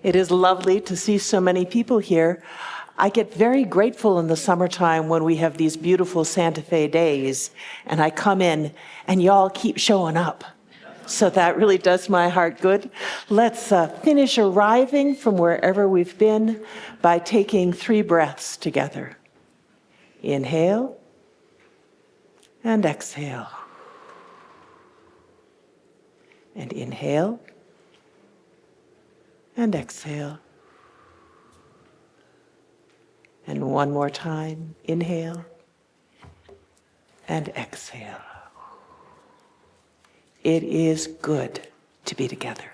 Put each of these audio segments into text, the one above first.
It is lovely to see so many people here. I get very grateful in the summertime when we have these beautiful Santa Fe days, and I come in and y'all keep showing up. So that really does my heart good. Let's finish arriving from wherever we've been by taking 3 breaths together. Inhale and exhale. And inhale and exhale. And one more time, inhale and exhale. It is good to be together.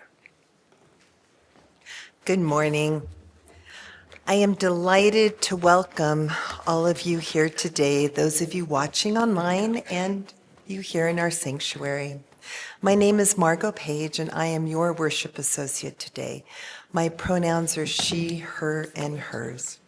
Good morning. I am delighted to welcome all of you here today, those of you watching online and you here in our sanctuary. My name is Margot Page, and I am your worship associate today. My pronouns are she, her, and hers.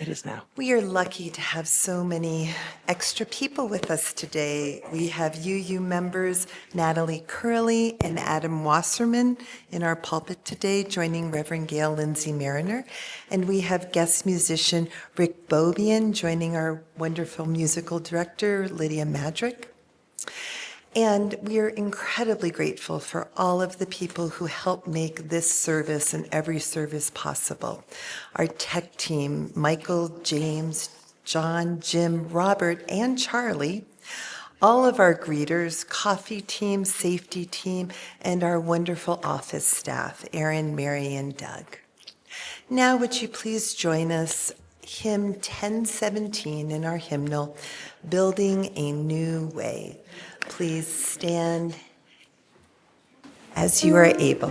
It is now. We are lucky to have so many extra people with us today. We have UU members Natalie Curley and Adam Wasserman in our pulpit today, joining Reverend Gail Lindsay Mariner. And we have guest musician Rick Bobian joining our wonderful musical director, Lydia Madrick. And we are incredibly grateful for all of the people who help make this service and every service possible. Our tech team, Michael, James, John, Jim, Robert, and Charlie, all of our greeters, coffee team, safety team, and our wonderful office staff, Aaron, Mary, and Doug. Now, would you please join us, hymn 1017 in our hymnal, Building a New Way. Please stand as you are able.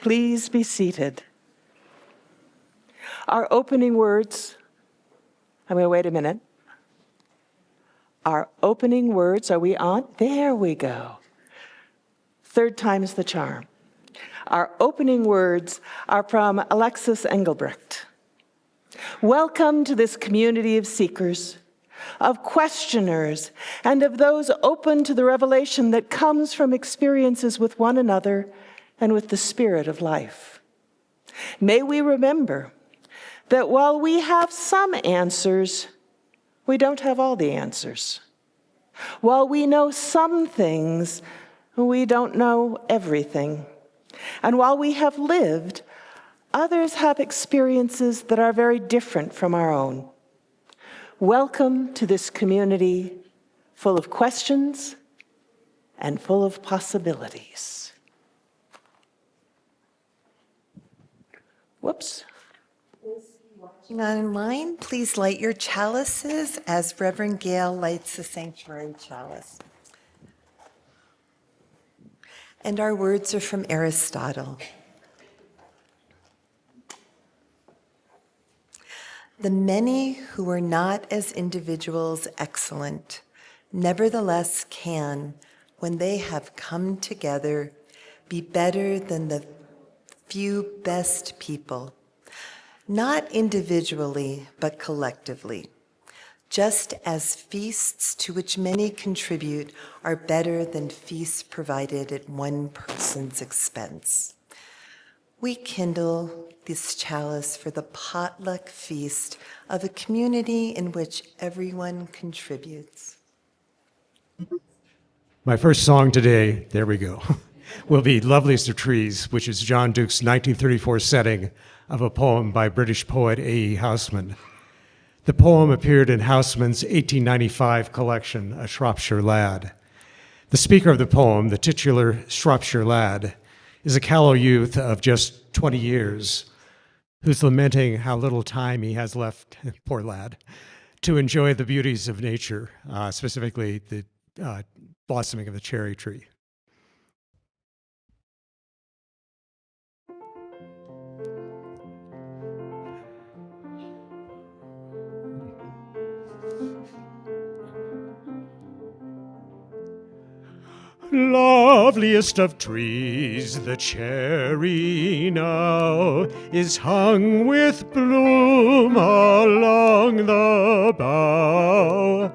Please be seated. Our opening words, wait a minute. Our opening words, are we on? There we go. 3rd time's the charm. Our opening words are from Alexis Engelbrecht. Welcome to this community of seekers, of questioners, and of those open to the revelation that comes from experiences with one another and with the spirit of life. May we remember that while we have some answers, we don't have all the answers. While we know some things, we don't know everything. And while we have lived, others have experiences that are very different from our own. Welcome to this community full of questions and full of possibilities. Whoops. Watching online, please light your chalices as Reverend Gail lights the sanctuary chalice. And our words are from Aristotle. The many who are not as individuals excellent, nevertheless can, when they have come together, be better than the few best people, not individually, but collectively, just as feasts to which many contribute are better than feasts provided at one person's expense. We kindle this chalice for the potluck feast of a community in which everyone contributes. My first song today, there we go, will be Loveliest of Trees, which is John Duke's 1934 setting of a poem by British poet A.E. Housman. The poem appeared in Housman's 1895 collection, A Shropshire Lad. The speaker of the poem, the titular Shropshire Lad, is a callow youth of just 20 years who's lamenting how little time he has left, poor lad, to enjoy the beauties of nature, specifically the blossoming of the cherry tree. Loveliest of trees, the cherry now is hung with bloom along the bough,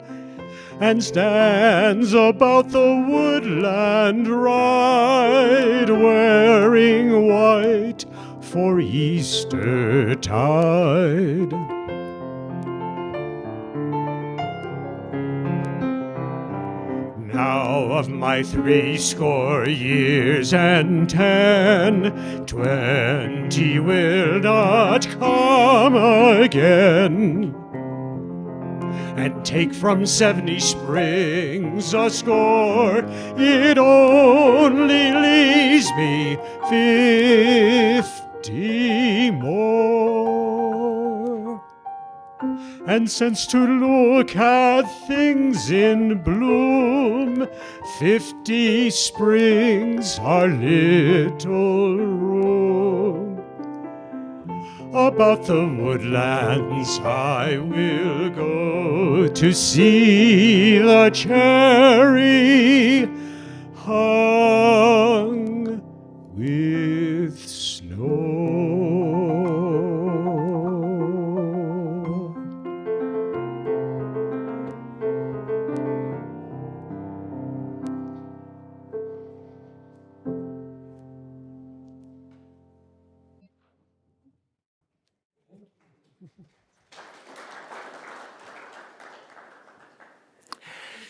and stands about the woodland ride, wearing white for Easter tide. Now of my 80 years and 10, 20 will not come again, and take from 70 springs a score, it only leaves me 50 more. And since to look at things in bloom, 50 springs are little room. About the woodlands I will go to see the cherry hung with snow.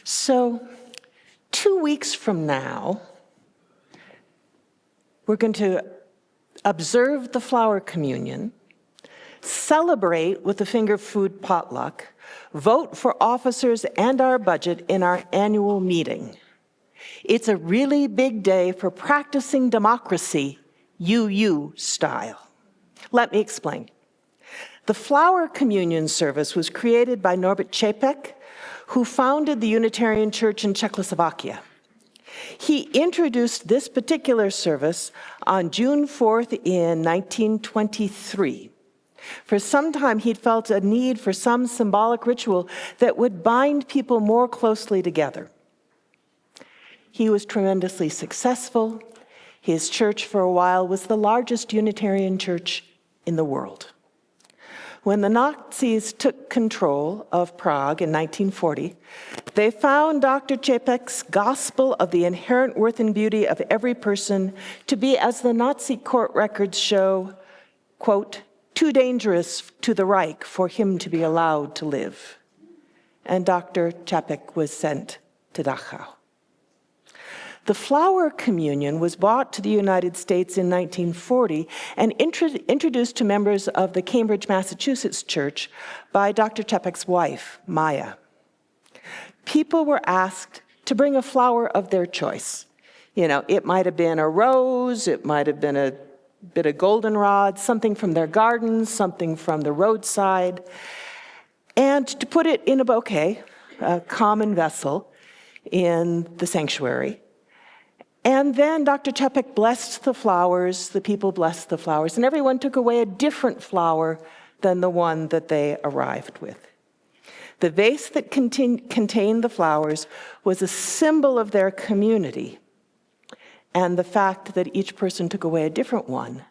So 2 weeks from now, we're going to observe the flower communion, celebrate with the finger food potluck, vote for officers and our budget in our annual meeting. It's a really big day for practicing democracy, UU style. Let me explain. The flower communion service was created by Norbert Čapek, who founded the Unitarian Church in Czechoslovakia. He introduced this particular service on June 4th in 1923. For some time, he'd felt a need for some symbolic ritual that would bind people more closely together. He was tremendously successful. His church for a while was the largest Unitarian church in the world. When the Nazis took control of Prague in 1940, they found Dr. Čapek's gospel of the inherent worth and beauty of every person to be, as the Nazi court records show, quote, too dangerous to the Reich for him to be allowed to live. And Dr. Čapek was sent to Dachau. The flower communion was brought to the United States in 1940 and introduced to members of the Cambridge, Massachusetts church by Dr. Čapek's wife, Maya. People were asked to bring a flower of their choice. You know, it might have been a rose, it might have been a bit of goldenrod, something from their gardens, something from the roadside, and to put it in a bouquet, a common vessel, in the sanctuary. And then Dr. Čapek blessed the flowers, the people blessed the flowers, and everyone took away a different flower than the one that they arrived with. The vase that contained the flowers was a symbol of their community, and the fact that each person took away a different one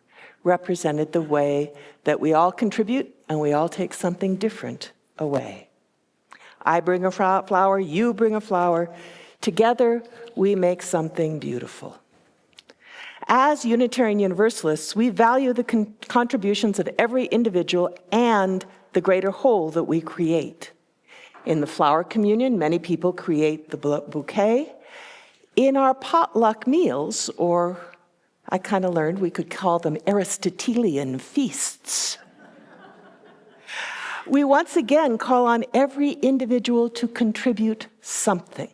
represented the way that we all contribute and we all take something different away. I bring a flower, you bring a flower. Together, we make something beautiful. As Unitarian Universalists, we value the contributions of every individual and the greater whole that we create. In the flower communion, many people create the bouquet. In our potluck meals, or I kind of learned we could call them Aristotelian feasts, we once again call on every individual to contribute something.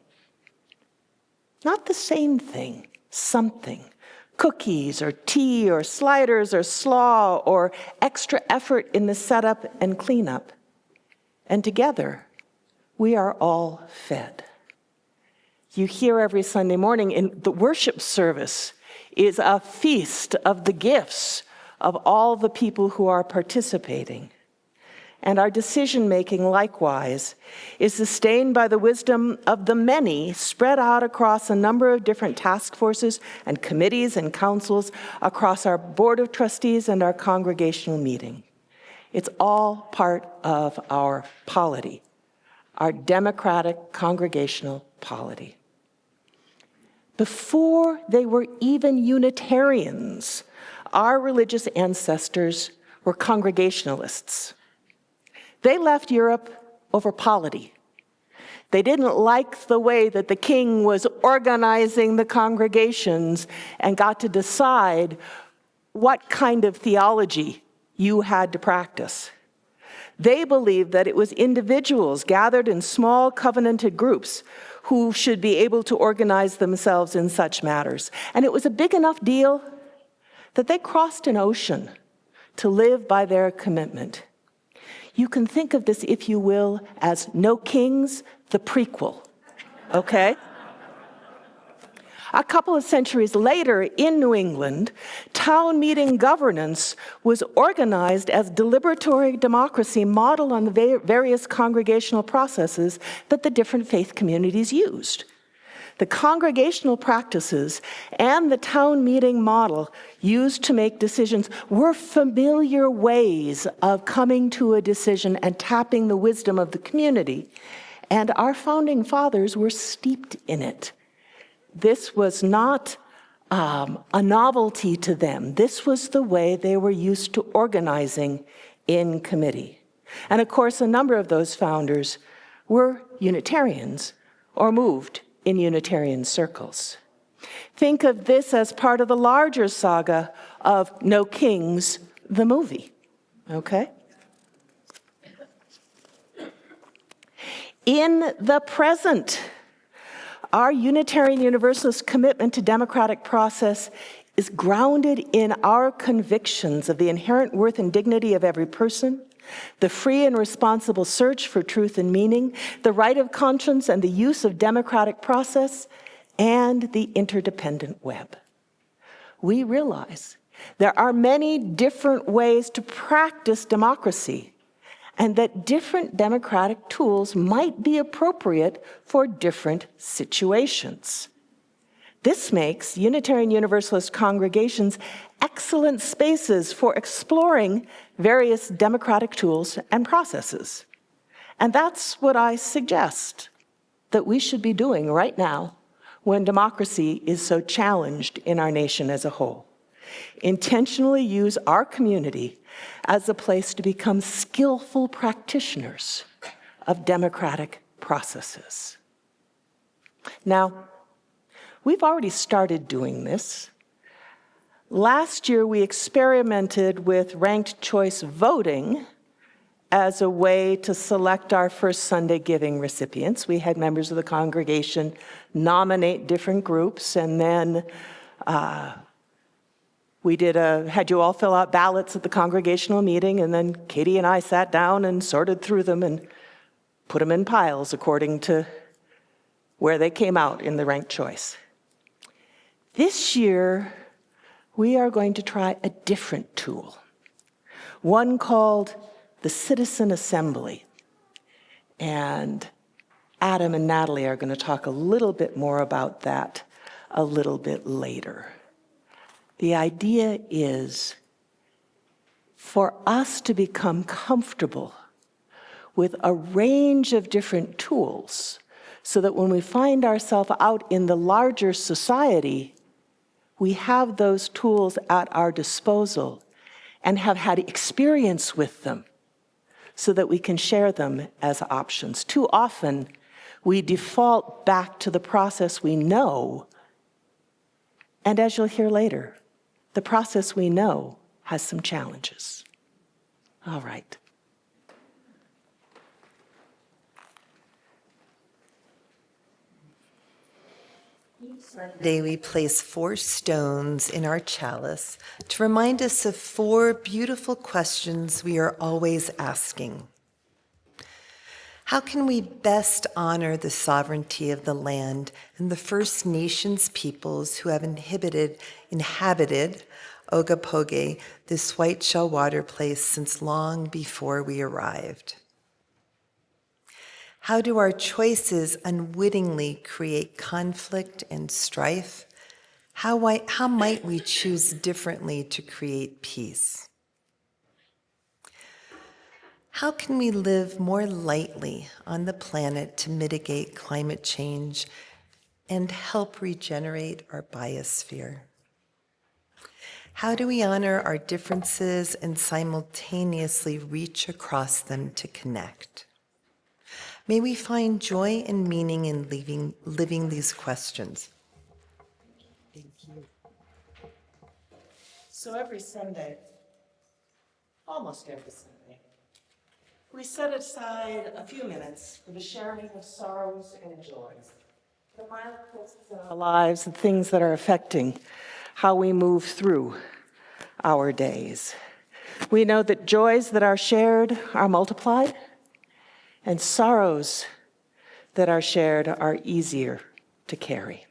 Not the same thing, something. Cookies or tea or sliders or slaw or extra effort in the setup and cleanup. And together, we are all fed. You hear every Sunday morning in the worship service is a feast of the gifts of all the people who are participating. And our decision-making, likewise, is sustained by the wisdom of the many spread out across a number of different task forces and committees and councils across our Board of Trustees and our congregational meeting. It's all part of our polity, our democratic congregational polity. Before they were even Unitarians, our religious ancestors were Congregationalists. They left Europe over polity. They didn't like the way that the king was organizing the congregations and got to decide what kind of theology you had to practice. They believed that it was individuals gathered in small covenanted groups who should be able to organize themselves in such matters. And it was a big enough deal that they crossed an ocean to live by their commitment. You can think of this, if you will, as No Kings, the prequel, okay? A couple of centuries later, in New England, town meeting governance was organized as deliberatory democracy modeled on the various congregational processes that the different faith communities used. The congregational practices and the town meeting model used to make decisions were familiar ways of coming to a decision and tapping the wisdom of the community, and our founding fathers were steeped in it. This was not a novelty to them. This was the way they were used to organizing in committee. And of course, a number of those founders were Unitarians or moved in Unitarian circles. Think of this as part of the larger saga of No Kings, the movie, okay? In the present, our Unitarian Universalist commitment to democratic process is grounded in our convictions of the inherent worth and dignity of every person, the free and responsible search for truth and meaning, the right of conscience and the use of democratic process, and the interdependent web. We realize there are many different ways to practice democracy, and that different democratic tools might be appropriate for different situations. This makes Unitarian Universalist congregations excellent spaces for exploring various democratic tools and processes. And that's what I suggest that we should be doing right now when democracy is so challenged in our nation as a whole. Intentionally use our community as a place to become skillful practitioners of democratic processes. Now, we've already started doing this. Last year, we experimented with ranked choice voting as a way to select our first Sunday giving recipients. We had members of the congregation nominate different groups, and then We had you all fill out ballots at the congregational meeting, and then Katie and I sat down and sorted through them and put them in piles according to where they came out in the ranked choice. This year, we are going to try a different tool, one called the Citizen Assembly. And Adam and Natalie are going to talk a little bit more about that a little bit later. The idea is for us to become comfortable with a range of different tools so that when we find ourselves out in the larger society, we have those tools at our disposal and have had experience with them so that we can share them as options. Too often, we default back to the process we know, and as you'll hear later, the process we know has some challenges. All right. Today we place 4 stones in our chalice to remind us of 4 beautiful questions we are always asking. How can we best honor the sovereignty of the land and the First Nations peoples who have inhabited Ogopoge, this white shell water place, since long before we arrived? How do our choices unwittingly create conflict and strife? How might we choose differently to create peace? How can we live more lightly on the planet to mitigate climate change and help regenerate our biosphere? How do we honor our differences and simultaneously reach across them to connect? May we find joy and meaning in living these questions. Thank you. So every Sunday, almost every Sunday, we set aside a few minutes for the sharing of sorrows and joys, the milestones in our lives and things that are affecting how we move through our days. We know that joys that are shared are multiplied, and sorrows that are shared are easier to carry.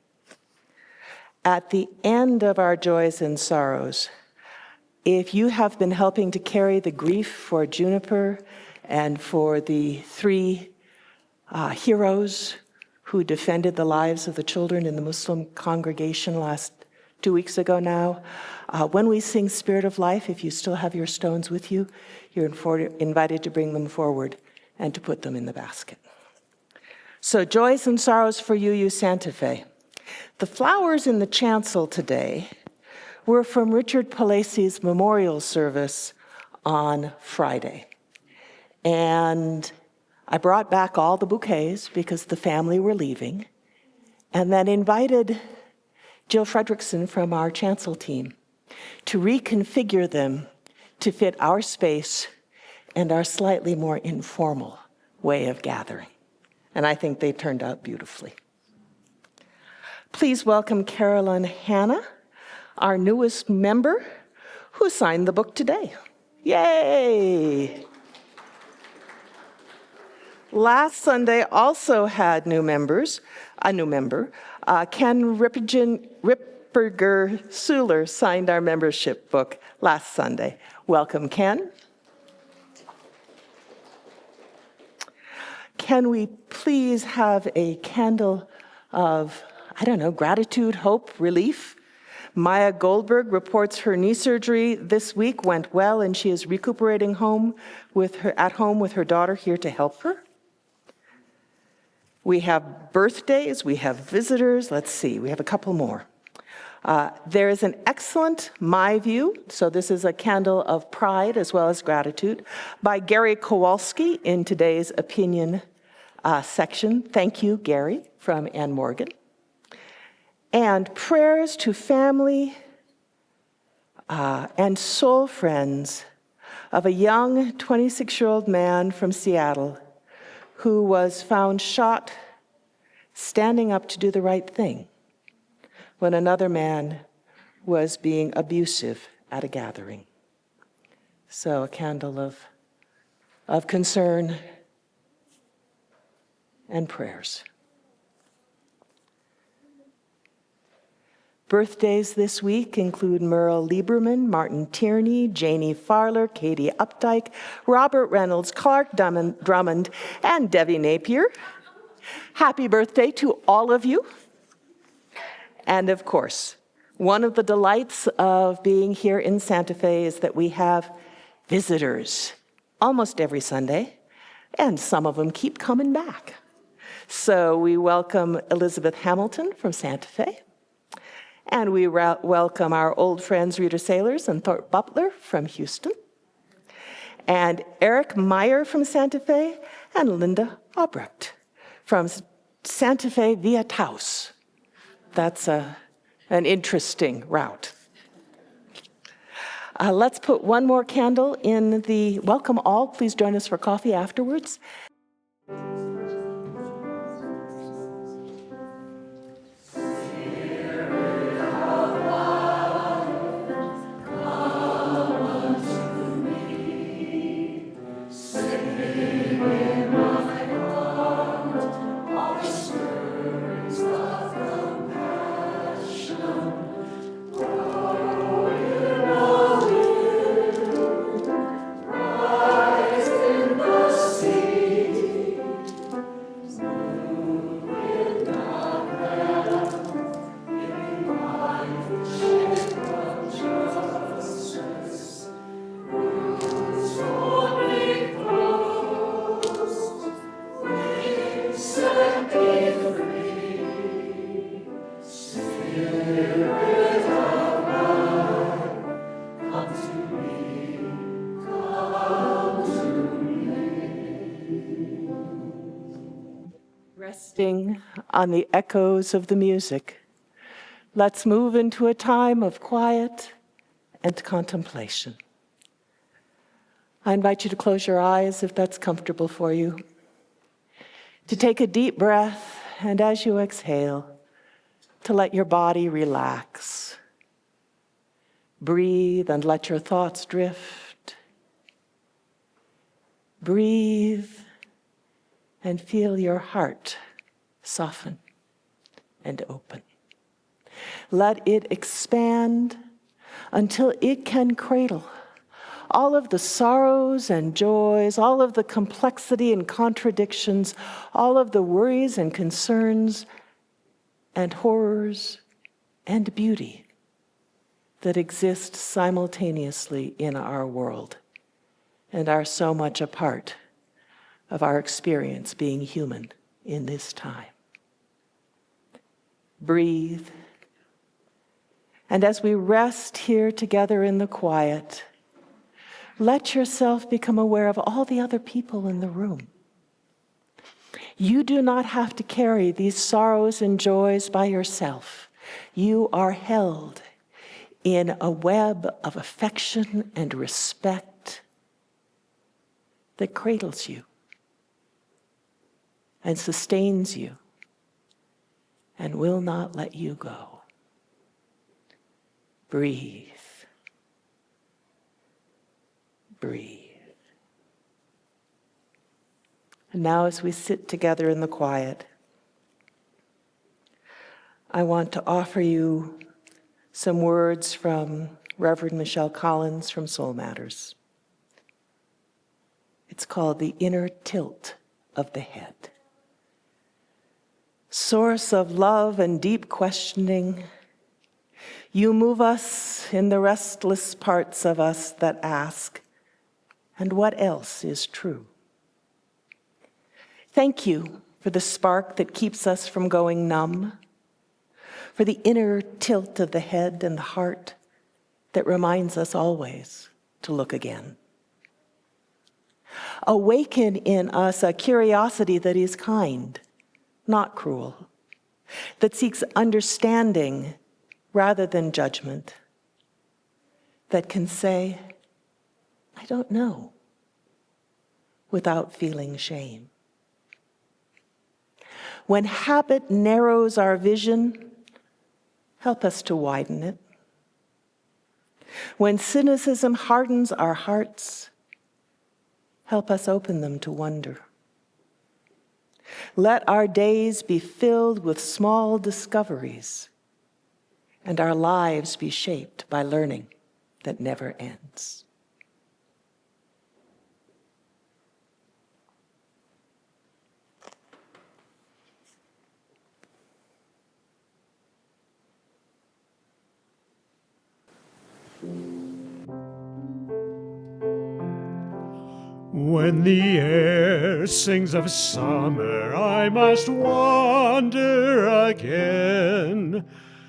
At the end of our joys and sorrows, if you have been helping to carry the grief for Juniper and for the 3 heroes who defended the lives of the children in the Muslim congregation 2 weeks ago now, when we sing Spirit of Life, if you still have your stones with you, you're invited to bring them forward and to put them in the basket. So joys and sorrows for UU Santa Fe. The flowers in the chancel today were from Richard Palesi's memorial service on Friday. And I brought back all the bouquets because the family were leaving, and then invited Jill Fredrickson from our chancel team to reconfigure them to fit our space and our slightly more informal way of gathering. And I think they turned out beautifully. Please welcome Carolyn Hanna, our newest member, who signed the book today. Yay! Last Sunday also had a new member, Ken Ripperger-Suler signed our membership book last Sunday. Welcome, Ken. Can we please have a candle of, gratitude, hope, relief? Maya Goldberg reports her knee surgery this week went well, and she is recuperating at home with her daughter here to help her. We have birthdays, we have visitors. Let's see, we have a couple more. There is an excellent My View, so this is a candle of pride as well as gratitude, by Gary Kowalski in today's opinion section. Thank you, Gary, from Ann Morgan. And prayers to family and soul friends of a young 26-year-old man from Seattle who was found shot standing up to do the right thing when another man was being abusive at a gathering. So a candle of concern and prayers. Birthdays this week include Merle Lieberman, Martin Tierney, Janie Farler, Katie Updike, Robert Reynolds, Clark Drummond, and Debbie Napier. Happy birthday to all of you. And of course, one of the delights of being here in Santa Fe is that we have visitors almost every Sunday, and some of them keep coming back. So we welcome Elizabeth Hamilton from Santa Fe, and we welcome our old friends Rita Sailors and Thorpe Butler from Houston, and Eric Meyer from Santa Fe, and Linda Albrecht from Santa Fe via Taos. That's an interesting route. Let's put one more candle in the welcome all. Please join us for coffee afterwards. Resting on the echoes of the music, let's move into a time of quiet and contemplation. I invite you to close your eyes if that's comfortable for you, to take a deep breath, and as you exhale, to let your body relax. Breathe and let your thoughts drift. Breathe and feel your heart soften and open. Let it expand until it can cradle all of the sorrows and joys, all of the complexity and contradictions, all of the worries and concerns and horrors and beauty that exist simultaneously in our world and are so much a part of our experience being human in this time. Breathe. And as we rest here together in the quiet, let yourself become aware of all the other people in the room. You do not have to carry these sorrows and joys by yourself. You are held in a web of affection and respect that cradles you and sustains you and will not let you go. Breathe. Breathe. And now as we sit together in the quiet, I want to offer you some words from Reverend Michelle Collins from Soul Matters. It's called The Inner Tilt of the Head. Source of love and deep questioning, you move us in the restless parts of us that ask, and what else is true? Thank you for the spark that keeps us from going numb, for the inner tilt of the head and the heart that reminds us always to look again. Awaken in us a curiosity that is kind, not cruel, that seeks understanding rather than judgment, that can say, I don't know, without feeling shame. When habit narrows our vision, help us to widen it. When cynicism hardens our hearts, help us open them to wonder. Let our days be filled with small discoveries, and our lives be shaped by learning that never ends. When the air sings of summer, I must wander again.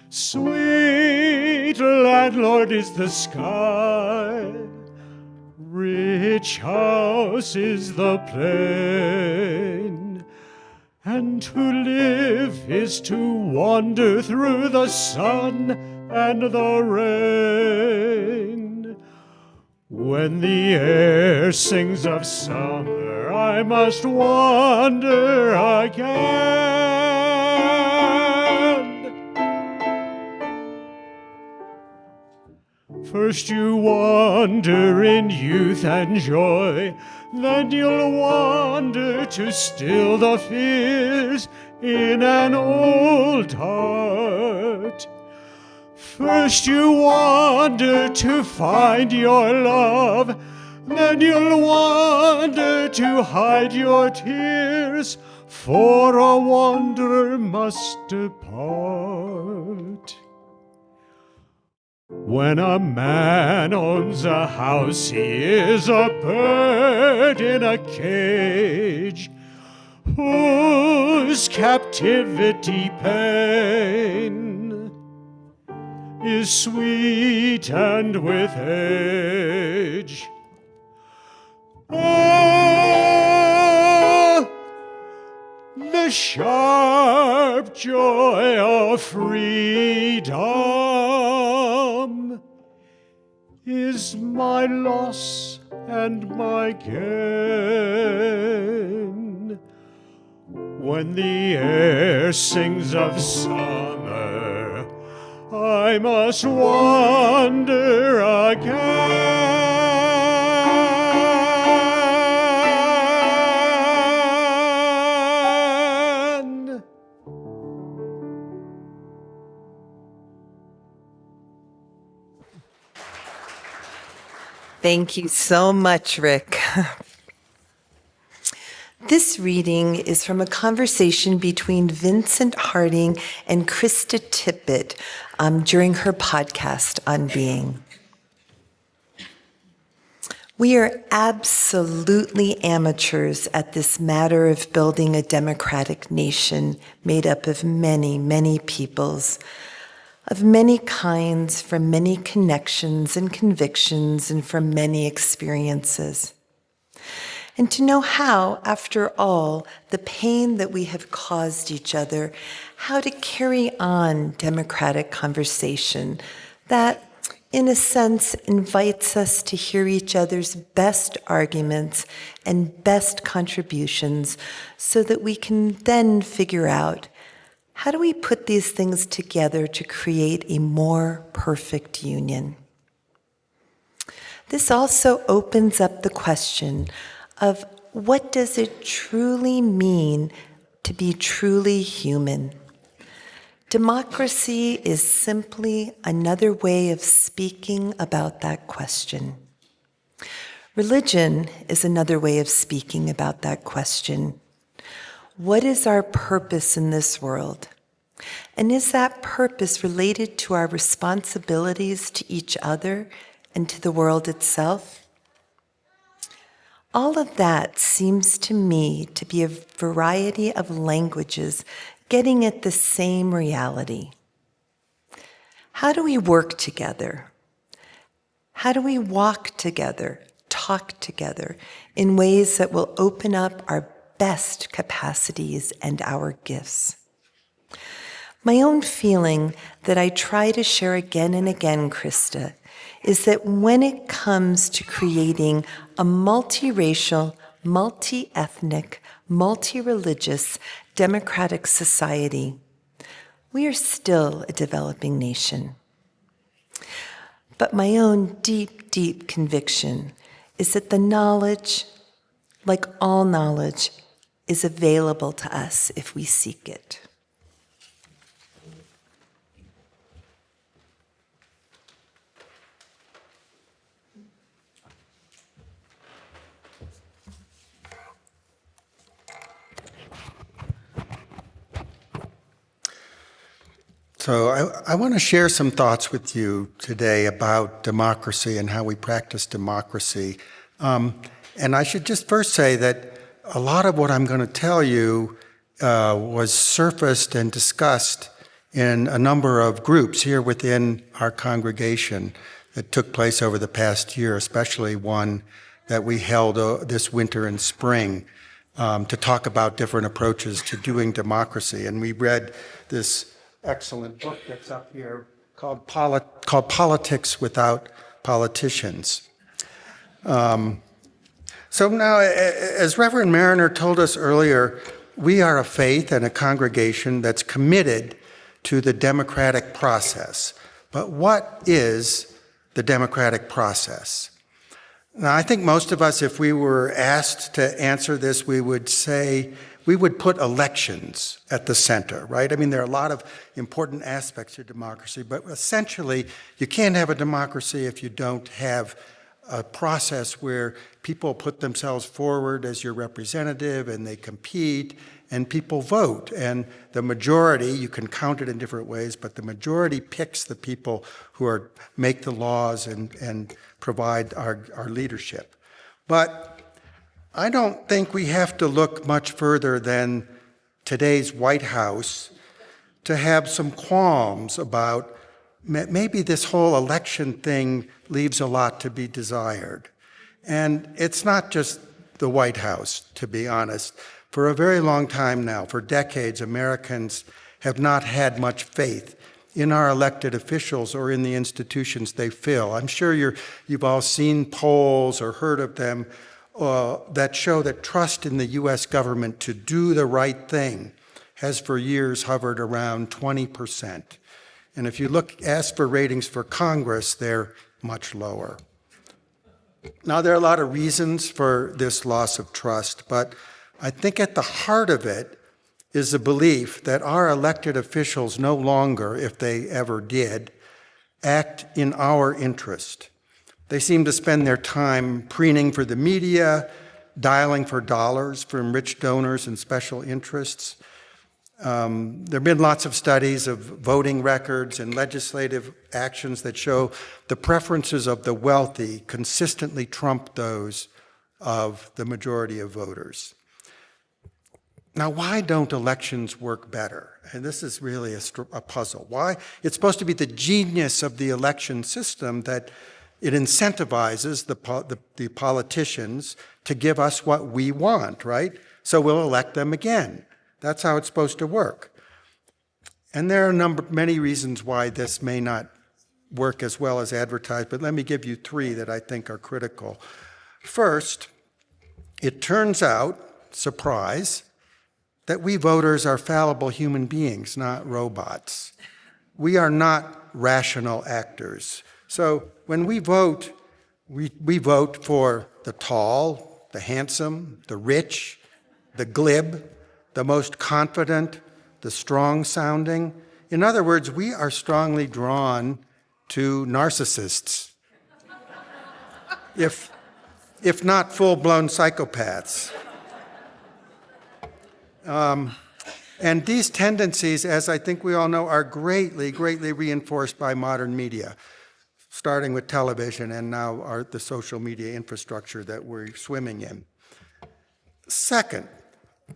Sweet landlord is the sky, rich house is the plain, and to live is to wander through the sun and the rain. When the air sings of summer, I must wander again. First you wander in youth and joy, then you'll wander to still the fears in an old heart. First you wander to find your love, then you'll wander to hide your tears, for a wanderer must depart. When a man owns a house, he is a bird in a cage, whose captivity pain is sweet and with age. Oh, the sharp joy of freedom is my loss and my gain. When the air sings of summer, I must wander again. Thank you so much, Rick. This reading is from a conversation between Vincent Harding and Krista Tippett during her podcast on being. We are absolutely amateurs at this matter of building a democratic nation made up of many, many peoples, of many kinds, from many connections and convictions, and from many experiences. And to know how, after all, the pain that we have caused each other, how to carry on democratic conversation that, in a sense, invites us to hear each other's best arguments and best contributions so that we can then figure out, how do we put these things together to create a more perfect union? This also opens up the question of what does it truly mean to be truly human? Democracy is simply another way of speaking about that question. Religion is another way of speaking about that question. What is our purpose in this world? And is that purpose related to our responsibilities to each other and to the world itself? All of that seems to me to be a variety of languages getting at the same reality. How do we work together? How do we walk together, talk together in ways that will open up our best capacities and our gifts? My own feeling that I try to share again and again, Krista, is that when it comes to creating a multiracial, multi-ethnic, multi-religious, democratic society, we are still a developing nation. But my own deep, deep conviction is that the knowledge, like all knowledge, is available to us if we seek it. So I want to share some thoughts with you today about democracy and how we practice democracy. And I should just first say that a lot of what I'm going to tell you was surfaced and discussed in a number of groups here within our congregation that took place over the past year, especially one that we held this winter and spring to talk about different approaches to doing democracy. And we read this excellent book that's up here called Politics Without Politicians. So now, as Reverend Mariner told us earlier, we are a faith and a congregation that's committed to the democratic process. But what is the democratic process? Now, I think most of us, if we were asked to answer this, we would say, we would put elections at the center, right? I mean, there are a lot of important aspects to democracy, but essentially, you can't have a democracy if you don't have a process where people put themselves forward as your representative and they compete and people vote. And the majority, you can count it in different ways, but the majority picks the people who make the laws and provide our leadership. But I don't think we have to look much further than today's White House to have some qualms about maybe this whole election thing leaves a lot to be desired. And it's not just the White House, to be honest. For a very long time now, for decades, Americans have not had much faith in our elected officials or in the institutions they fill. I'm sure you've all seen polls or heard of them that show that trust in the U.S. government to do the right thing has for years hovered around 20%. And if you ask for ratings for Congress, they're much lower. Now, there are a lot of reasons for this loss of trust, but I think at the heart of it is the belief that our elected officials no longer, if they ever did, act in our interest. They seem to spend their time preening for the media, dialing for dollars from rich donors and special interests. There have been lots of studies of voting records and legislative actions that show the preferences of the wealthy consistently trump those of the majority of voters. Now, why don't elections work better? And this is really a puzzle. Why? It's supposed to be the genius of the election system that it incentivizes the politicians to give us what we want, right? So we'll elect them again. That's how it's supposed to work. And there are many reasons why this may not work as well as advertised, but let me give you three that I think are critical. First, it turns out, surprise, that we voters are fallible human beings, not robots. We are not rational actors. So when we vote, we vote for the tall, the handsome, the rich, the glib, the most confident, the strong-sounding. In other words, we are strongly drawn to narcissists, if not full-blown psychopaths. And these tendencies, as I think we all know, are greatly, greatly reinforced by modern media, starting with television and now the social media infrastructure that we're swimming in. Second,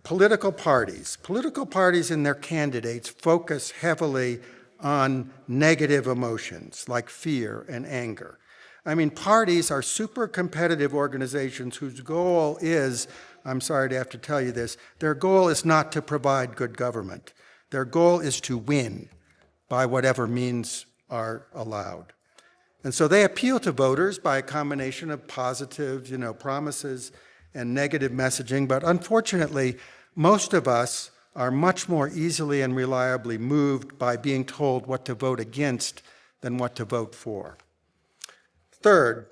political parties. Political parties and their candidates focus heavily on negative emotions like fear and anger. I mean, parties are super competitive organizations whose goal is, I'm sorry to have to tell you this, their goal is not to provide good government. Their goal is to win by whatever means are allowed. And so they appeal to voters by a combination of positive, promises and negative messaging, but unfortunately, most of us are much more easily and reliably moved by being told what to vote against than what to vote for. Third,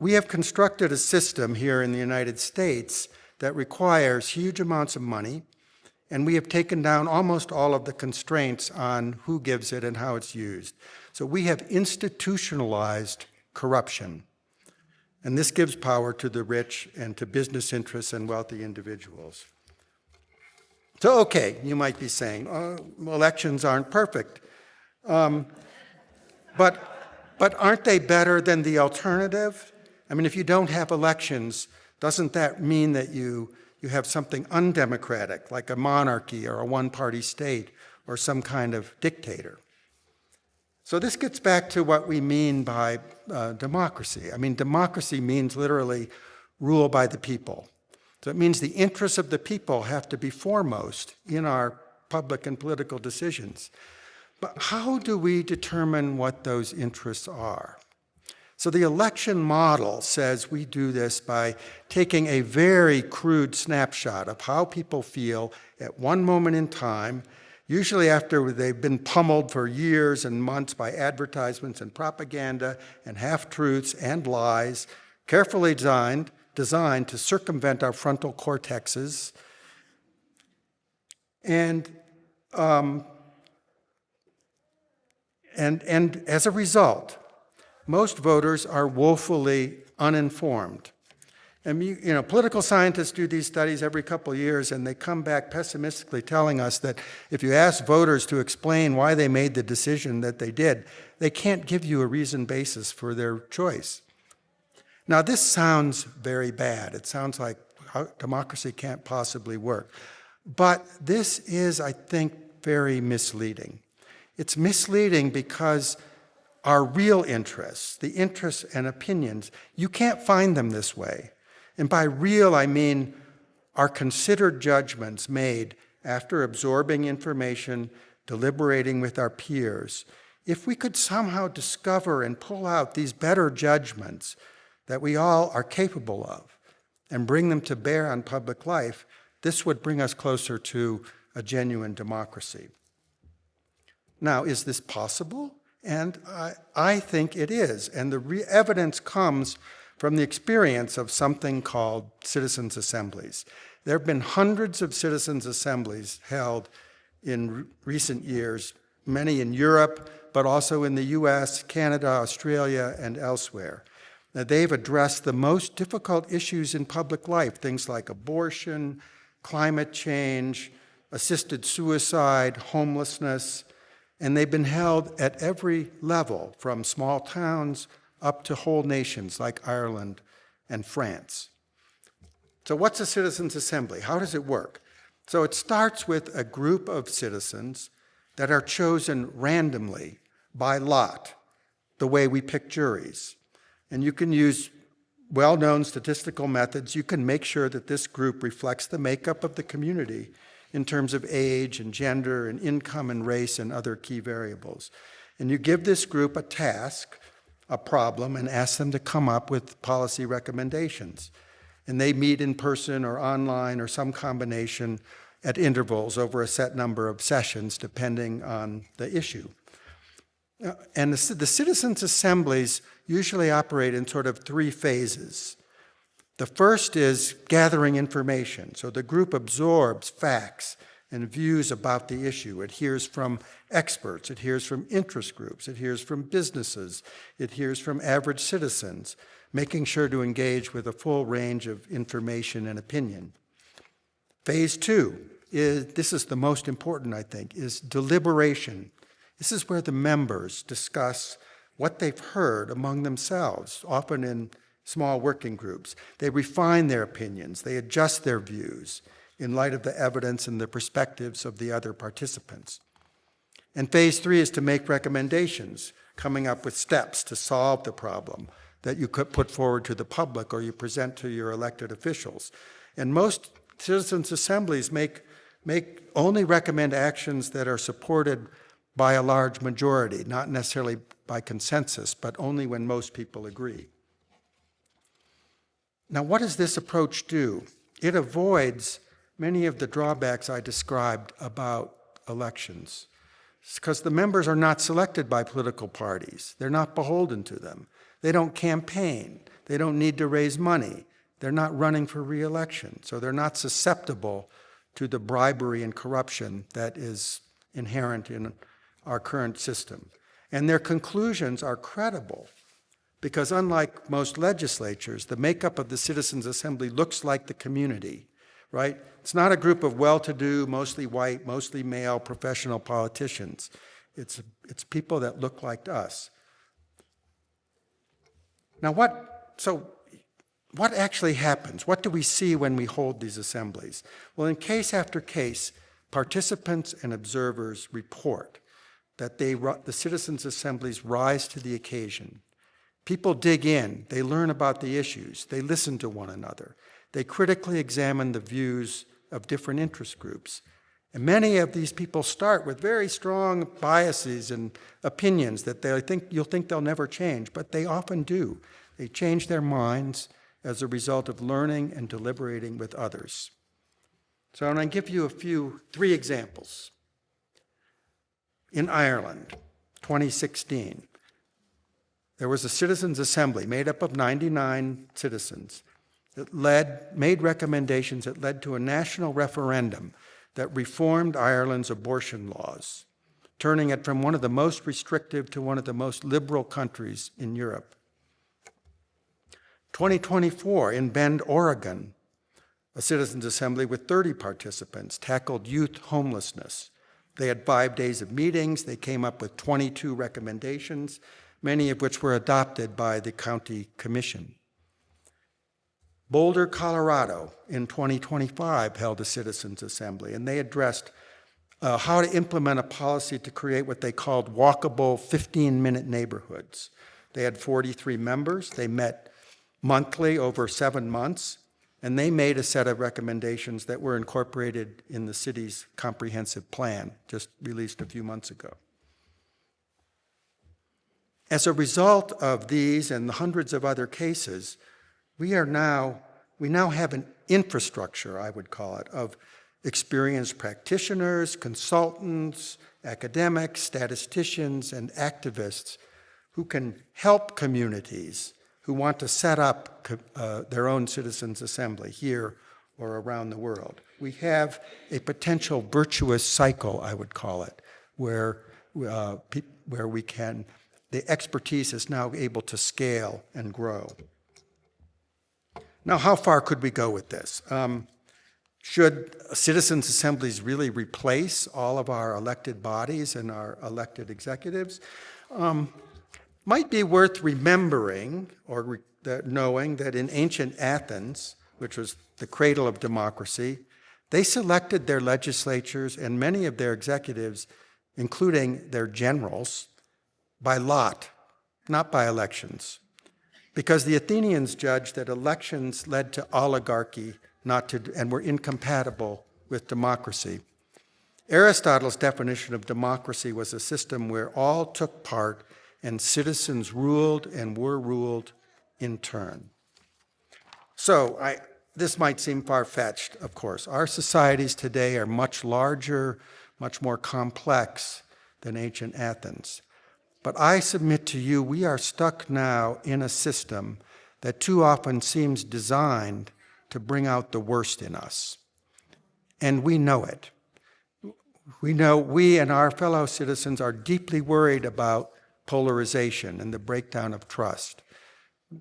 we have constructed a system here in the United States that requires huge amounts of money, and we have taken down almost all of the constraints on who gives it and how it's used. So we have institutionalized corruption, and this gives power to the rich and to business interests and wealthy individuals. So, okay, you might be saying, elections aren't perfect, but aren't they better than the alternative? I mean, if you don't have elections, doesn't that mean that you have something undemocratic, like a monarchy or a one-party state or some kind of dictator? So this gets back to what we mean by democracy. I mean, democracy means literally rule by the people. So it means the interests of the people have to be foremost in our public and political decisions. But how do we determine what those interests are? So the election model says we do this by taking a very crude snapshot of how people feel at one moment in time, usually after they've been pummeled for years and months by advertisements and propaganda and half-truths and lies, carefully designed to circumvent our frontal cortexes. And as a result, most voters are woefully uninformed. And political scientists do these studies every couple of years, and they come back pessimistically telling us that if you ask voters to explain why they made the decision that they did, they can't give you a reasoned basis for their choice. Now, this sounds very bad. It sounds like how democracy can't possibly work. But this is, I think, very misleading. It's misleading because our real interests, the interests and opinions, you can't find them this way. And by real, I mean our considered judgments made after absorbing information, deliberating with our peers. If we could somehow discover and pull out these better judgments that we all are capable of and bring them to bear on public life, this would bring us closer to a genuine democracy. Now, is this possible? And I think it is. And the evidence comes from the experience of something called citizens' assemblies. There have been hundreds of citizens' assemblies held in recent years, many in Europe, but also in the US, Canada, Australia, and elsewhere. Now, they've addressed the most difficult issues in public life, things like abortion, climate change, assisted suicide, homelessness, and they've been held at every level, from small towns up to whole nations like Ireland and France. So what's a citizens' assembly? How does it work? So it starts with a group of citizens that are chosen randomly by lot, the way we pick juries. And you can use well-known statistical methods. You can make sure that this group reflects the makeup of the community in terms of age and gender and income and race and other key variables. And you give this group a task, a problem, and ask them to come up with policy recommendations. And they meet in person or online or some combination at intervals over a set number of sessions, depending on the issue. And the citizens' assemblies usually operate in sort of three phases. The first is gathering information. So the group absorbs facts and views about the issue. It hears from experts, it hears from interest groups, it hears from businesses, it hears from average citizens, making sure to engage with a full range of information and opinion. Phase two this is the most important, I think, is deliberation. This is where the members discuss what they've heard among themselves, often in small working groups. They refine their opinions, they adjust their views in light of the evidence and the perspectives of the other participants. And phase three is to make recommendations, coming up with steps to solve the problem that you could put forward to the public or you present to your elected officials. And most citizens' assemblies only recommend actions that are supported by a large majority, not necessarily by consensus, but only when most people agree. Now, what does this approach do? It avoids many of the drawbacks I described about elections. because the members are not selected by political parties. They're not beholden to them. They don't campaign. They don't need to raise money. They're not running for re-election. So they're not susceptible to the bribery and corruption that is inherent in our current system. And their conclusions are credible, because unlike most legislatures, the makeup of the Citizens' Assembly looks like the community, right? It's not a group of well-to-do, mostly white, mostly male professional politicians. It's people that look like us. Now, what actually happens? What do we see when we hold these assemblies? Well, in case after case, participants and observers report that the citizens' assemblies rise to the occasion. People dig in, they learn about the issues, they listen to one another, they critically examine the views of different interest groups. And many of these people start with very strong biases and opinions that you'll think they'll never change, but they often do. They change their minds as a result of learning and deliberating with others. So I'm going to give you three examples. In Ireland, 2016, there was a citizens' assembly made up of 99 citizens that made recommendations that led to a national referendum that reformed Ireland's abortion laws, turning it from one of the most restrictive to one of the most liberal countries in Europe. 2024, in Bend, Oregon, a citizens' assembly with 30 participants tackled youth homelessness. They had 5 days of meetings. They came up with 22 recommendations, many of which were adopted by the county commission. Boulder, Colorado, in 2025, held a citizens' assembly, and they addressed how to implement a policy to create what they called walkable 15-minute neighborhoods. They had 43 members. They met monthly over 7 months, and they made a set of recommendations that were incorporated in the city's comprehensive plan, just released a few months ago. As a result of these and the hundreds of other cases, we now have an infrastructure, I would call it, of experienced practitioners, consultants, academics, statisticians, and activists who can help communities who want to set up their own citizens' assembly here or around the world. We have a potential virtuous cycle, I would call it, where the expertise is now able to scale and grow. Now, how far could we go with this? Should citizens' assemblies really replace all of our elected bodies and our elected executives? Might be worth remembering or knowing that in ancient Athens, which was the cradle of democracy, they selected their legislatures and many of their executives, including their generals, by lot, not by elections, because the Athenians judged that elections led to oligarchy and were incompatible with democracy. Aristotle's definition of democracy was a system where all took part and citizens ruled and were ruled in turn. So this might seem far-fetched, of course. Our societies today are much larger, much more complex than ancient Athens. But I submit to you, we are stuck now in a system that too often seems designed to bring out the worst in us. And we know it. We know we and our fellow citizens are deeply worried about polarization and the breakdown of trust.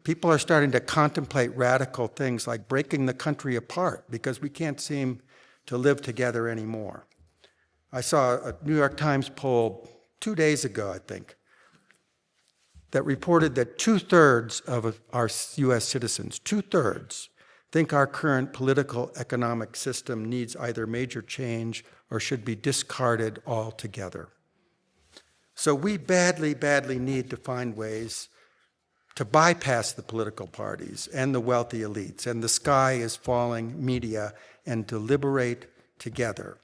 People are starting to contemplate radical things like breaking the country apart because we can't seem to live together anymore. I saw a New York Times poll 2 days ago, I think, that reported that 2/3 of our U.S. citizens, 2/3, think our current political economic system needs either major change or should be discarded altogether. So we badly, badly need to find ways to bypass the political parties and the wealthy elites and the sky is falling media and deliberate together.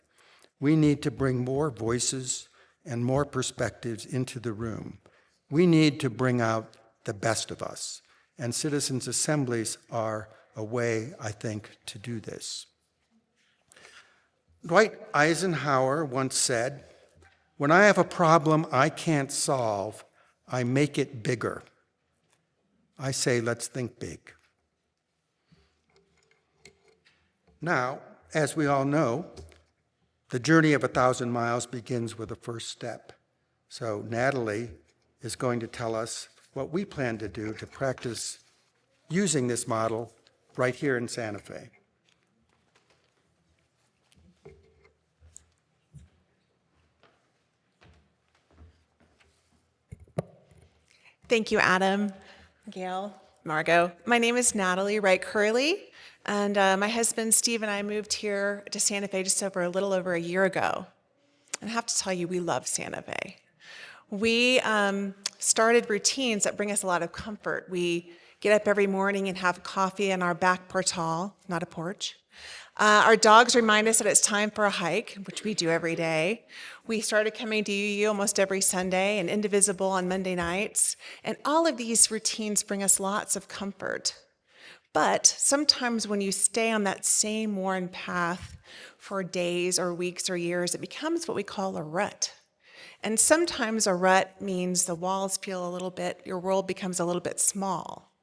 We need to bring more voices and more perspectives into the room. We need to bring out the best of us, and citizens' assemblies are a way, I think, to do this. Dwight Eisenhower once said, When I have a problem I can't solve, I make it bigger. I say, let's think big. Now, as we all know, the journey of 1,000 miles begins with the first step. So Natalie is going to tell us what we plan to do to practice using this model right here in Santa Fe. Thank you, Adam, Gail, Margot. My name is Natalie Wright Curley, and my husband Steve and I moved here to Santa Fe just over a little over a year ago. And I have to tell you, we love Santa Fe. We started routines that bring us a lot of comfort. We get up every morning and have coffee in our back portal, not a porch. Our dogs remind us that it's time for a hike, which we do every day. We started coming to UU almost every Sunday and Indivisible on Monday nights. And all of these routines bring us lots of comfort. But sometimes when you stay on that same worn path for days or weeks or years, it becomes what we call a rut. And sometimes a rut means the walls feel a little bit, your world becomes a little bit small.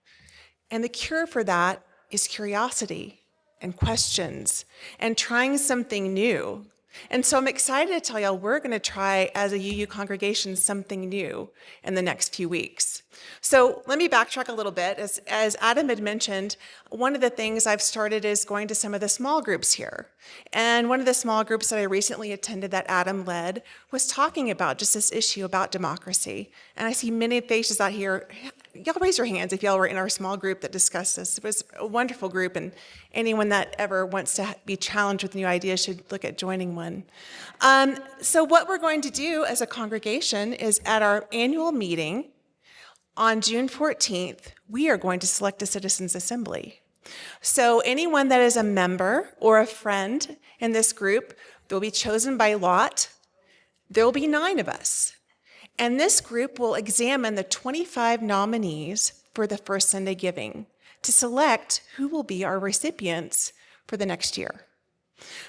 And the cure for that is curiosity and questions and trying something new. And so I'm excited to tell y'all we're going to try as a UU congregation something new in the next few weeks. So let me backtrack a little bit. As Adam had mentioned, one of the things I've started is going to some of the small groups here. And one of the small groups that I recently attended that Adam led was talking about just this issue about democracy. And I see many faces out here. Y'all raise your hands if y'all were in our small group that discussed this. It was a wonderful group, and anyone that ever wants to be challenged with new ideas should look at joining one. So what we're going to do as a congregation is at our annual meeting on June 14th, we are going to select a citizens' assembly. So anyone that is a member or a friend in this group, they'll be chosen by lot. There will be 9 of us. And this group will examine the 25 nominees for the first Sunday giving to select who will be our recipients for the next year.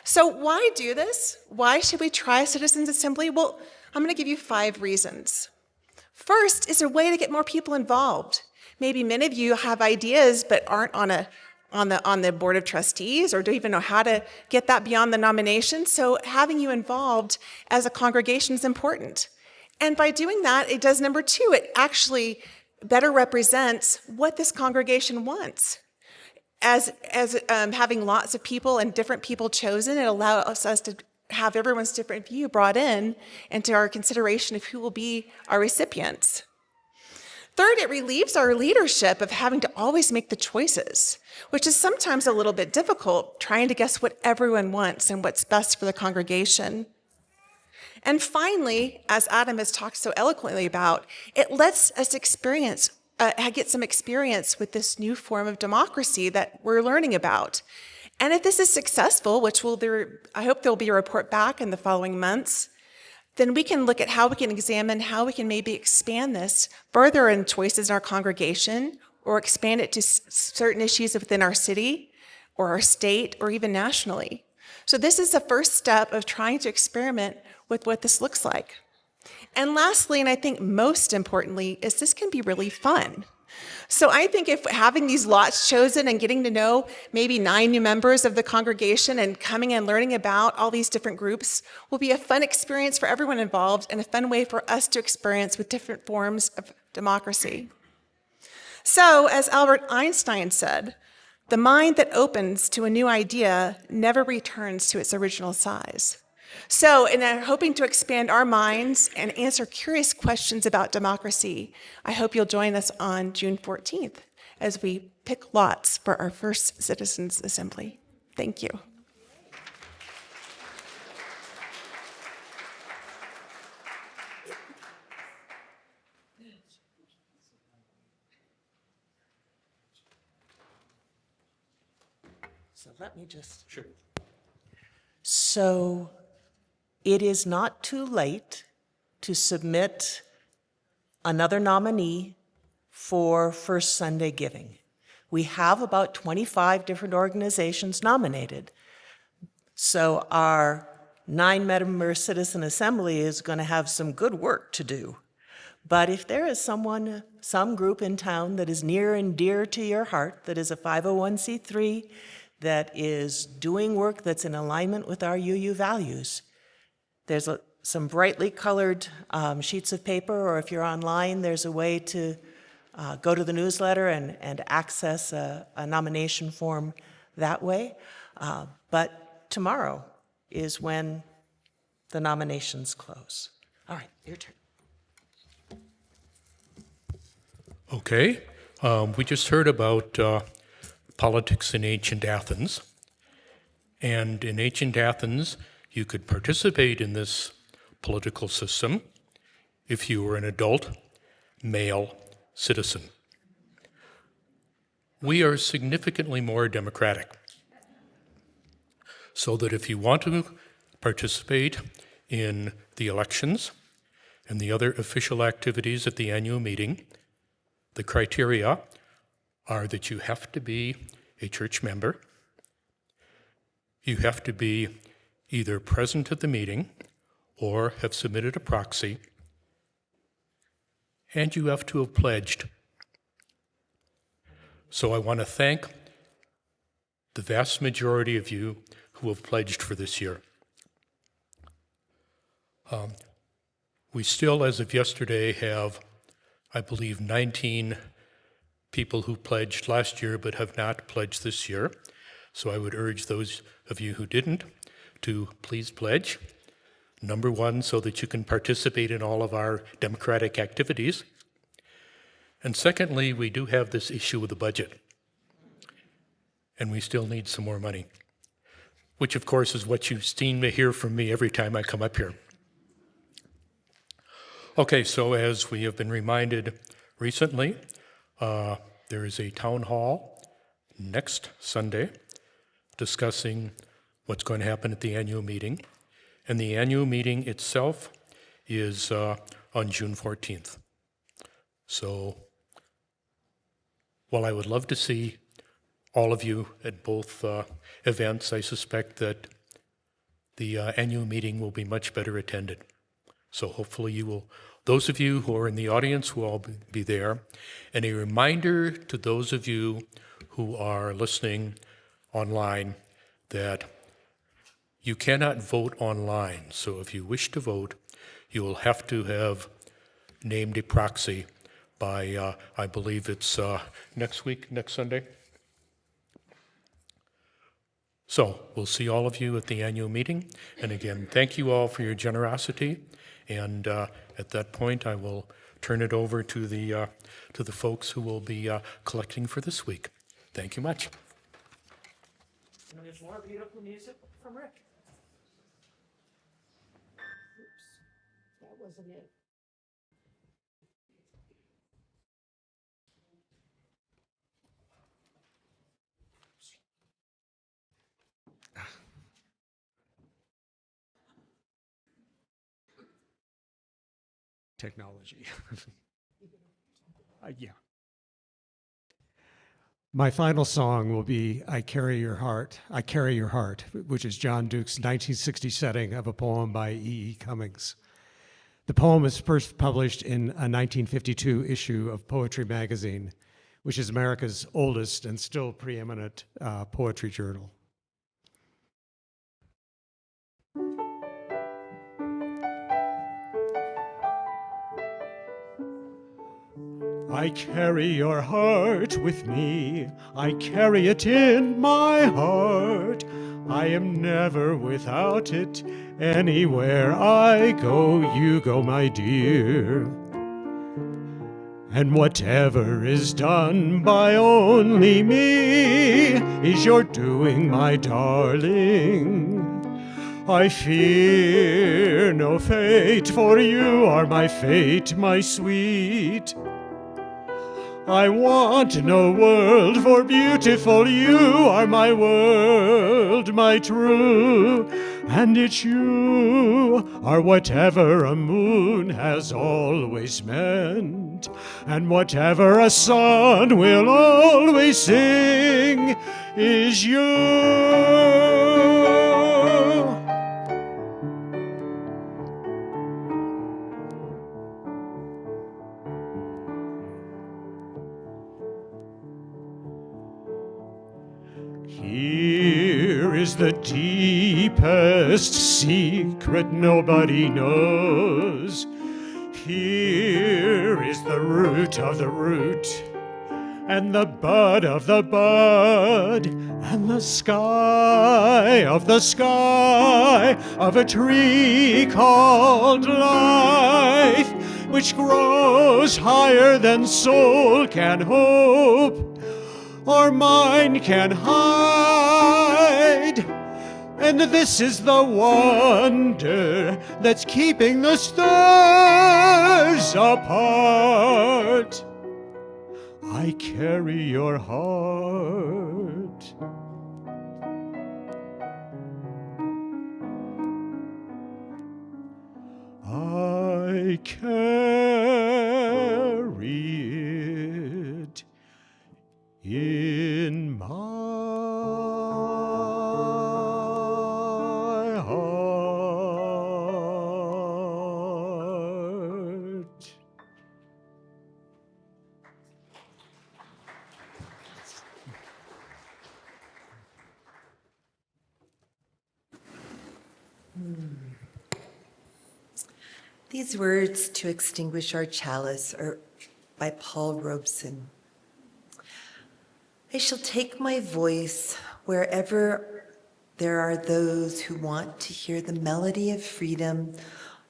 So why do this? Why should we try a citizens' assembly? Well, I'm going to give you 5 reasons. First is a way to get more people involved. Maybe many of you have ideas but aren't on the board of trustees or don't even know how to get that beyond the nomination. So having you involved as a congregation is important. And by doing that, it does number 2, it actually better represents what this congregation wants. As having lots of people and different people chosen, it allows us to have everyone's different view brought in into our consideration of who will be our recipients. Third, it relieves our leadership of having to always make the choices, which is sometimes a little bit difficult, trying to guess what everyone wants and what's best for the congregation. And finally, as Adam has talked so eloquently about, it lets us get some experience with this new form of democracy that we're learning about. And if this is successful, which I hope there'll be a report back in the following months, then we can look at how we can examine how we can maybe expand this further in choices in our congregation or expand it to certain issues within our city or our state or even nationally. So this is the first step of trying to experiment with what this looks like. And lastly, and I think most importantly, is this can be really fun. So I think if having these lots chosen and getting to know maybe 9 new members of the congregation and coming and learning about all these different groups will be a fun experience for everyone involved and a fun way for us to experience with different forms of democracy. So as Albert Einstein said, the mind that opens to a new idea never returns to its original size. So in hoping to expand our minds and answer curious questions about democracy, I hope you'll join us on June 14th as we pick lots for our first Citizens Assembly. Thank you. So let me just... Sure. So it is not too late to submit another nominee for First Sunday Giving. We have about 25 different organizations nominated. So our 9-member citizen assembly is going to have some good work to do. But if there is some group in town that is near and dear to your heart, that is a 501c3, that is doing work that's in alignment with our UU values, there's some brightly colored sheets of paper, or if you're online, there's a way to go to the newsletter and access a nomination form that way. But tomorrow is when the nominations close. All right, your turn. Okay, we just heard about politics in ancient Athens. And in ancient Athens, you could participate in this political system if you were an adult, male citizen. We are significantly more democratic, so that if you want to participate in the elections and the other official activities at the annual meeting, the criteria are that you have to be a church member, you have to be either present at the meeting or have submitted a proxy, and you have to have pledged. So I want to thank the vast majority of you who have pledged for this year. We still, as of yesterday, have, I believe, 19 people who pledged last year but have not pledged this year. So I would urge those of you who didn't to please pledge. Number one, so that you can participate in all of our democratic activities. And secondly, we do have this issue with the budget. And we still need some more money, which of course is what you've seen to hear from me every time I come up here. Okay, so as we have been reminded recently, there is a town hall next Sunday discussing what's going to happen at the annual meeting. And the annual meeting itself is on June 14th. So while I would love to see all of you at both events, I suspect that the annual meeting will be much better attended. So hopefully you will, those of you who are in the audience will all be there. And a reminder to those of you who are listening online that you cannot vote online. So if you wish to vote, you will have to have named a proxy by, I believe it's next week, next Sunday. So we'll see all of you at the annual meeting. And again, thank you all for your generosity. And at that point, I will turn it over to the folks who will be collecting for this week. Thank you much. And there's more beautiful music from Rick. Oops, that wasn't it. Technology. Yeah. My final song will be I Carry Your Heart, which is John Duke's 1960 setting of a poem by E.E. Cummings. The poem was first published in a 1952 issue of Poetry Magazine, which is America's oldest and still preeminent poetry journal. I carry your heart with me, I carry it in my heart. I am never without it, anywhere I go, you go, my dear. And whatever is done by only me is your doing, my darling. I fear no fate, for you are my fate, my sweet. I want no world, for beautiful you are my world, my true. And it's you are whatever a moon has always meant, and whatever a sun will always sing is you. Here is the deepest secret nobody knows. Here is the root of the root, and the bud of the bud, and the sky of a tree called life, which grows higher than soul can hope or mind can hide. And this is the wonder that's keeping the stars apart. I carry your heart. I carry it in my heart. These words to extinguish our chalice are by Paul Robeson. I shall take my voice wherever there are those who want to hear the melody of freedom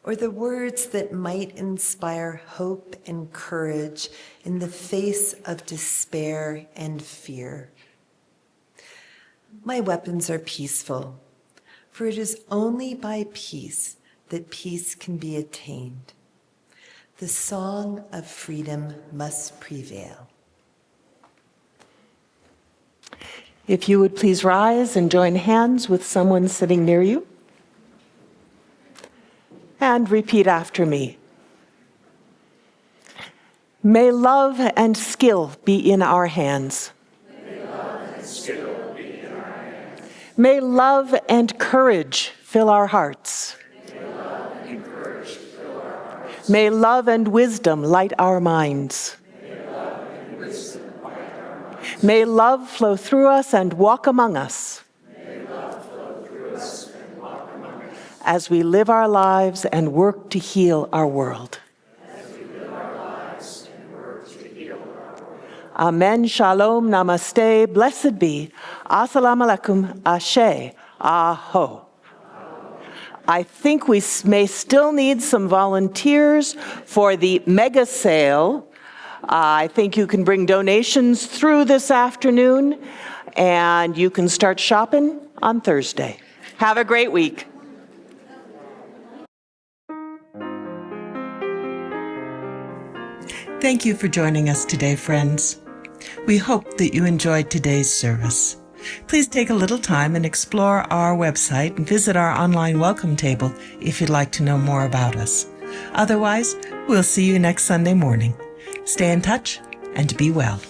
or the words that might inspire hope and courage in the face of despair and fear. My weapons are peaceful, for it is only by peace that peace can be attained. The song of freedom must prevail. If you would please rise and join hands with someone sitting near you. And repeat after me. May love and skill be in our hands. May love and courage fill our hearts. May love and wisdom light our minds. May love flow through us and walk among us. As we live our lives and work to heal our world. Amen, shalom, namaste, blessed be, assalamu alaikum, ashe, aho. I think we may still need some volunteers for the mega sale. I think you can bring donations through this afternoon, and you can start shopping on Thursday. Have a great week. Thank you for joining us today, friends. We hope that you enjoyed today's service. Please take a little time and explore our website and visit our online welcome table if you'd like to know more about us. Otherwise, we'll see you next Sunday morning. Stay in touch and be well.